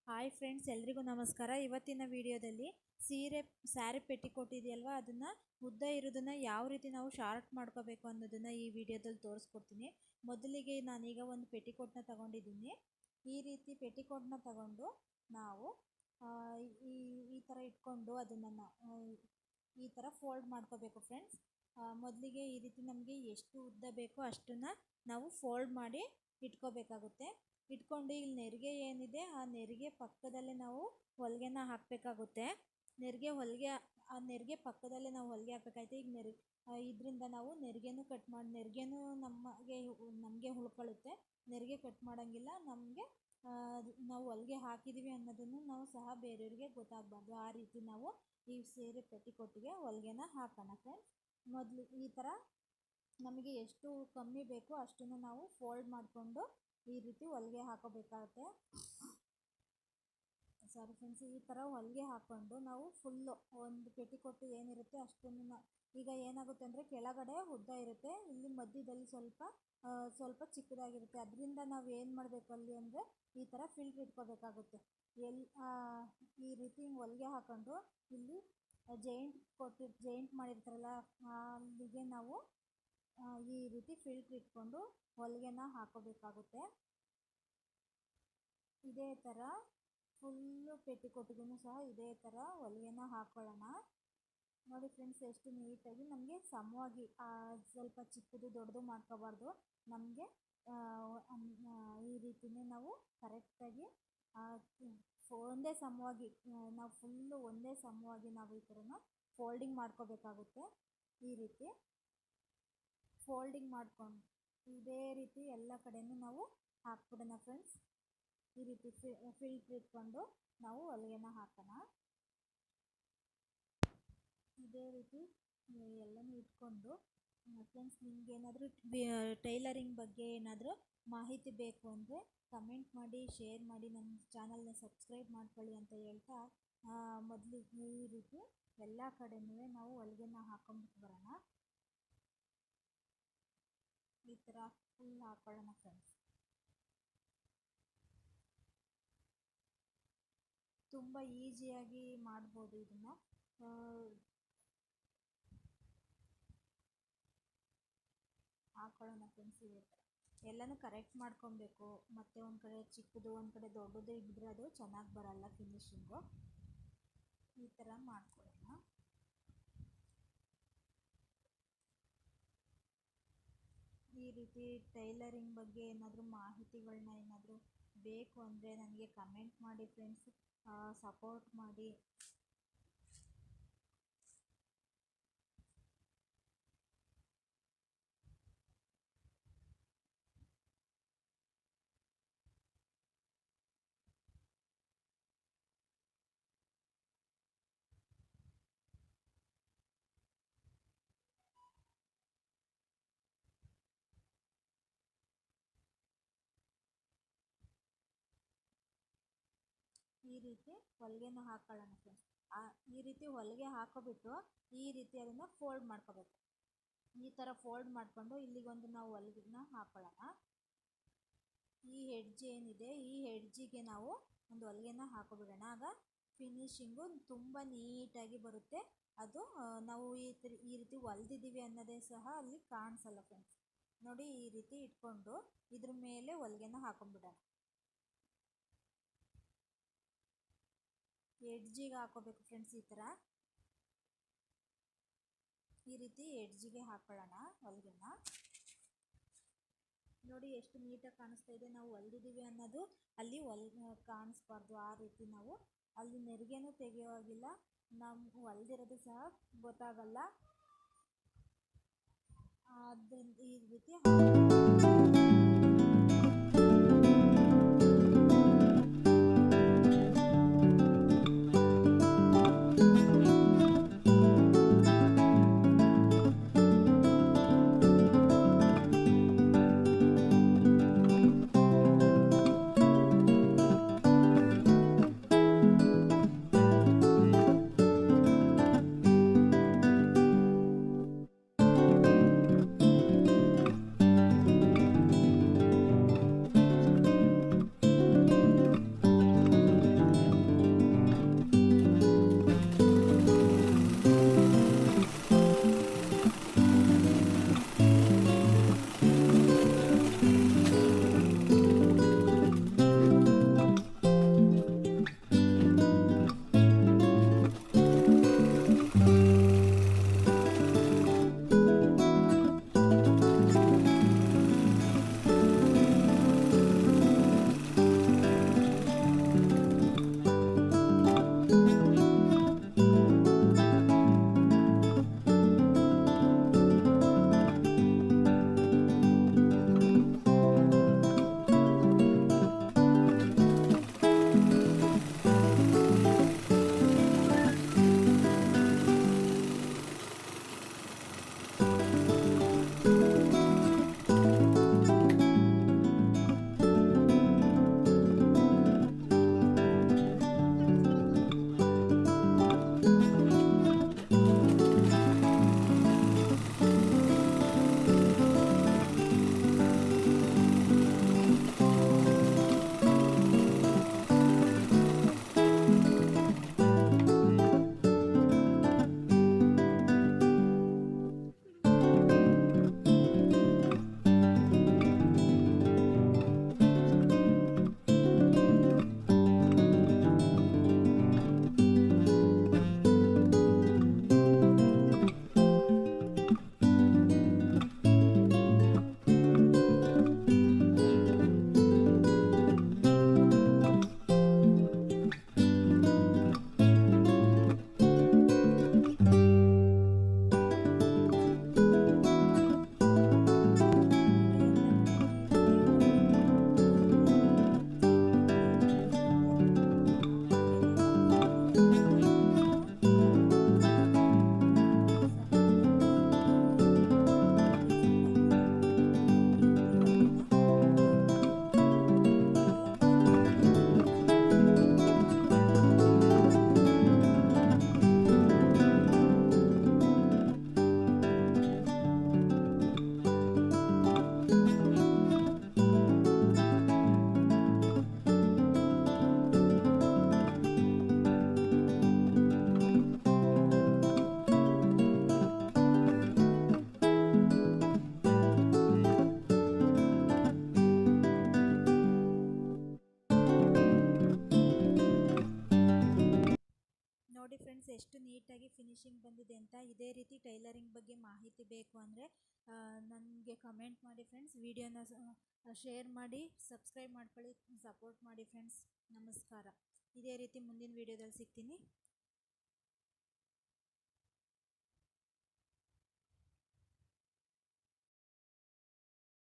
Hi friends, ಎಲ್ರಿಗೂ ನಮಸ್ಕಾರ. ಇವತ್ತಿನ ವಿಡಿಯೋದಲ್ಲಿ ಸ್ಯಾರಿ ಪೆಟ್ಟಿಕೋಟ್ ಇದೆಯಲ್ವಾ, ಅದನ್ನು ಉದ್ದ ಇರೋದನ್ನು ಯಾವ ರೀತಿ ನಾವು ಶಾರ್ಟ್ ಮಾಡ್ಕೋಬೇಕು ಅನ್ನೋದನ್ನು ಈ ವಿಡಿಯೋದಲ್ಲಿ ತೋರಿಸ್ಕೊಡ್ತೀನಿ. ಮೊದಲಿಗೆ ನಾನೀಗ ಒಂದು ಪೆಟ್ಟಿಕೋಟ್ನ ತಗೊಂಡಿದ್ದೀನಿ. ಈ ರೀತಿ ಪೆಟ್ಟಿಕೋಟ್ನ ತಗೊಂಡು ನಾವು ಈ ಈ ಥರ ಇಟ್ಕೊಂಡು ಅದನ್ನು ಈ ಥರ ಫೋಲ್ಡ್ ಮಾಡ್ಕೋಬೇಕು ಫ್ರೆಂಡ್ಸ್. ಮೊದಲಿಗೆ ಈ ರೀತಿ ನಮಗೆ ಎಷ್ಟು ಉದ್ದ ಬೇಕೋ ಅಷ್ಟನ್ನು ನಾವು ಫೋಲ್ಡ್ ಮಾಡಿ ಇಟ್ಕೋಬೇಕಾಗುತ್ತೆ. ಇಟ್ಕೊಂಡು ಇಲ್ಲಿ ನೆರಿಗೆ ಏನಿದೆ ಆ ನೆರಿಗೆ ಪಕ್ಕದಲ್ಲೇ ನಾವು ಹೊಲಿಗೆನ ಹಾಕಬೇಕಾಗುತ್ತೆ. ಆ ನೆರಿಗೆ ಪಕ್ಕದಲ್ಲೇ ನಾವು ಹೊಲಿಗೆ ಹಾಕಬೇಕಾಗುತ್ತೆ. ಈಗ ಇದರಿಂದ ನಾವು ನೆರಿಗೆನೂ ಕಟ್ ಮಾಡಿ ನೆರಿಗೆನೂ ನಮಗೆ ಉಳ್ಕೊಳ್ಳುತ್ತೆ. ನೆರಿಗೆ ಕಟ್ ಮಾಡೋಂಗಿಲ್ಲ. ನಮಗೆ ನಾವು ಹೊಲಿಗೆ ಹಾಕಿದ್ದೀವಿ ಅನ್ನೋದನ್ನು ನಾವು ಸಹ ಬೇರೆಯವ್ರಿಗೆ ಗೊತ್ತಾಗಬಾರ್ದು. ಆ ರೀತಿ ನಾವು ಈ ಸೀರೆ ಪೆಟ್ಟಿಕೋಟಿಗೆ ಹೊಲಿಗೆನ ಹಾಕೋಣ ಫ್ರೆಂಡ್ಸ್. ಮೊದಲು ಈ ಥರ ನಮಗೆ ಎಷ್ಟು ಕಮ್ಮಿ ಬೇಕೋ ಅಷ್ಟನ್ನು ನಾವು ಫೋಲ್ಡ್ ಮಾಡಿಕೊಂಡು ಈ ರೀತಿ ಹೊಲಿಗೆ ಹಾಕೋಬೇಕಾಗುತ್ತೆ. ಸಾರಿ ಫ್ರೆಂಡ್ಸ್, ಈ ಥರ ಹೊಲಿಗೆ ಹಾಕ್ಕೊಂಡು ನಾವು ಫುಲ್ಲು ಒಂದು ಪೆಟ್ಟಿಕೋಟು ಏನಿರುತ್ತೆ ಅಷ್ಟನ್ನು ಈಗ ಏನಾಗುತ್ತೆ ಅಂದರೆ ಕೆಳಗಡೆ ಉದ್ದ ಇರುತ್ತೆ, ಇಲ್ಲಿ ಮಧ್ಯದಲ್ಲಿ ಸ್ವಲ್ಪ ಚಿಕ್ಕದಾಗಿರುತ್ತೆ. ಅದರಿಂದ ನಾವು ಏನು ಮಾಡಬೇಕು ಅಲ್ಲಿ ಅಂದರೆ ಈ ಥರ ಫಿಲ್ಟ್ರ್ ಇಟ್ಕೋಬೇಕಾಗುತ್ತೆ. ಈ ರೀತಿ ಹೊಲಿಗೆ ಹಾಕ್ಕೊಂಡು ಇಲ್ಲಿ ಜೈಂಟ್ ಮಾಡಿರ್ತಾರಲ್ಲ ಅಲ್ಲಿಗೆ ನಾವು ಈ ರೀತಿ ಫಿಲ್ಟ್ರ್ ಇಟ್ಕೊಂಡು ಹೊಲಿಗೆನ ಹಾಕೋಬೇಕಾಗುತ್ತೆ. ಇದೇ ಥರ ಫುಲ್ಲು ಪೆಟ್ಟಿಕೋಟಿಗೂ ಸಹ ಇದೇ ಥರ ಹೊಲಿಗೆನ ಹಾಕ್ಕೊಳ್ಳೋಣ. ನೋಡಿ ಫ್ರೆಂಡ್ಸ್, ಎಷ್ಟು ನೀಟಾಗಿ ನಮಗೆ ಸಮವಾಗಿ ಸ್ವಲ್ಪ ಚಿಕ್ಕದು ದೊಡ್ಡದು ಮಾಡ್ಕೋಬಾರ್ದು. ನಮಗೆ ಈ ರೀತಿಯೇ ನಾವು ಕರೆಕ್ಟಾಗಿ ಒಂದೇ ಸಮವಾಗಿ ನಾವು ಫುಲ್ಲು ಒಂದೇ ಸಮವಾಗಿ ನಾವು ಈ ಥರನ ಫೋಲ್ಡಿಂಗ್ ಮಾಡ್ಕೋಬೇಕಾಗುತ್ತೆ. ಈ ರೀತಿ ಫೋಲ್ಡಿಂಗ್ ಮಾಡ್ಕೊಂಡು ಇದೇ ರೀತಿ ಎಲ್ಲ ಕಡೆಯೂ ನಾವು ಹಾಕ್ಬಿಡೋಣ ಫ್ರೆಂಡ್ಸ್. ಈ ರೀತಿ ಫಿಲ್ಟ್ರ್ ಇಟ್ಕೊಂಡು ನಾವು ಹೊಲಿಗೆನ ಹಾಕೋಣ. ಇದೇ ರೀತಿ ಎಲ್ಲನೂ ಇಟ್ಕೊಂಡು ಫ್ರೆಂಡ್ಸ್, ನಿಮಗೇನಾದರೂ ಟೈಲರಿಂಗ್ ಬಗ್ಗೆ ಏನಾದರೂ ಮಾಹಿತಿ ಬೇಕು ಅಂದರೆ ಕಮೆಂಟ್ ಮಾಡಿ, ಶೇರ್ ಮಾಡಿ, ನನ್ನ ಚಾನಲ್ನ ಸಬ್ಸ್ಕ್ರೈಬ್ ಮಾಡ್ಕೊಳ್ಳಿ ಅಂತ ಹೇಳ್ತಾ ಮೊದಲು ಈ ರೀತಿ ಎಲ್ಲ ಕಡೆಯೂ ನಾವು ಹೊಲಿಗೆನ ಹಾಕೊಂಡ್ಬಿಟ್ಟು ಬರೋಣ. ಈ ಥರ ಫುಲ್ ಹಾಕೊಳ್ಳೋಣ ಫ್ರೆಂಡ್ಸ್. ತುಂಬ ಈಸಿಯಾಗಿ ಮಾಡ್ಬೋದು ಇದನ್ನು. ಹಾಕೊಳ್ಳೋಣ ಫ್ರೆಂಡ್ಸ್. ಇದೇ ಥರ ಎಲ್ಲನೂ ಕರೆಕ್ಟ್ ಮಾಡ್ಕೊಬೇಕು. ಮತ್ತು ಒಂದು ಕಡೆ ಚಿಕ್ಕದು ಒಂದು ಕಡೆ ದೊಡ್ಡದು ಇದ್ದರೆ ಅದು ಚೆನ್ನಾಗಿ ಬರಲ್ಲ ಫಿನಿಶಿಂಗು. ಈ ಥರ ಮಾಡ್ಕೊಳ್ಳೋಣ. ಈ ರೀತಿ ಟೈಲರಿಂಗ್ ಬಗ್ಗೆ ಏನಾದರೂ ಮಾಹಿತಿಗಳನ್ನ ಏನಾದರೂ ಬೇಕು ಅಂದರೆ ನನಗೆ ಕಮೆಂಟ್ ಮಾಡಿ ಫ್ರೆಂಡ್ಸ್, ಸಪೋರ್ಟ್ ಮಾಡಿ. ಈ ರೀತಿ ಹೊಲಿಗೆನ ಹಾಕೊಳ್ಳೋಣ ಫ್ರೆಂಡ್ಸ್. ಈ ರೀತಿ ಹೊಲಿಗೆ ಹಾಕೋಬಿಟ್ಟು ಈ ರೀತಿ ಅದನ್ನು ಫೋಲ್ಡ್ ಮಾಡ್ಕೋಬೇಕು. ಈ ಥರ ಫೋಲ್ಡ್ ಮಾಡಿಕೊಂಡು ಇಲ್ಲಿಗೊಂದು ನಾವು ಹೊಲಿಗೆನ ಹಾಕೊಳ್ಳೋಣ. ಈ ಹೆಡ್ಜ್ ಏನಿದೆ ಈ ಹೆಡ್ಜಿಗೆ ನಾವು ಒಂದು ಹೊಲಿಗೆನ ಹಾಕೋಬಿಡೋಣ. ಆಗ ಫಿನಿಶಿಂಗು ತುಂಬ ನೀಟಾಗಿ ಬರುತ್ತೆ. ಅದು ನಾವು ಈ ರೀತಿ ಹೊಲ್ದಿದ್ದೀವಿ ಅನ್ನೋದೇ ಸಹ ಅಲ್ಲಿ ಕಾಣಿಸಲ್ಲ ಫ್ರೆಂಡ್ಸ್. ನೋಡಿ, ಈ ರೀತಿ ಇಟ್ಕೊಂಡು ಇದ್ರ ಮೇಲೆ ಹೊಲಿಗೆನ ಹಾಕೊಂಡ್ಬಿಡೋಣ. ಎಡ್ಜಿಗೆ ಹಾಕೋಬೇಕು ಫ್ರೆಂಡ್ಸ್. ಈ ರೀತಿ ಎಡ್ಜಿಗೆ ಹಾಕೊಳ್ಳೋಣ ಹೊಲಿಗೆನ. ನೋಡಿ ಎಷ್ಟು ನೀಟಾಗಿ ಕಾಣಿಸ್ತಾ ಇದೆ. ನಾವು ಹೊಲ್ದಿದ್ದೀವಿ ಅನ್ನೋದು ಅಲ್ಲಿ ಕಾಣಿಸ್ಬಾರ್ದು. ಆ ರೀತಿ ನಾವು ಅಲ್ಲಿ ನೆರಿಗೆನೂ ತೆಗೆಯೋವಾಗಿಲ್ಲ, ನಮ್ಗೆ ಹೊಲ್ದಿರೋದು ಸಹ ಗೊತ್ತಾಗಲ್ಲ. ಅದರಿಂದ ಈ ರೀತಿ ನೋಡಿ ಫ್ರೆಂಡ್ಸ್ ಎಷ್ಟು ನೀಟಾಗಿ ಫಿನಿಶಿಂಗ್ ಬಂದಿದೆ ಅಂತ. ಇದೇ ರೀತಿ ಟೈಲರಿಂಗ್ ಬಗ್ಗೆ ಮಾಹಿತಿ ಬೇಕು ಅಂದರೆ ನನಗೆ ಕಮೆಂಟ್ ಮಾಡಿ ಫ್ರೆಂಡ್ಸ್. ವಿಡಿಯೋನ ಶೇರ್ ಮಾಡಿ, ಸಬ್ಸ್ಕ್ರೈಬ್ ಮಾಡ್ಕೊಳ್ಳಿ, ಸಪೋರ್ಟ್ ಮಾಡಿ ಫ್ರೆಂಡ್ಸ್. ನಮಸ್ಕಾರ. ಇದೇ ರೀತಿ ಮುಂದಿನ ವಿಡಿಯೋದಲ್ಲಿ ಸಿಗ್ತೀನಿ.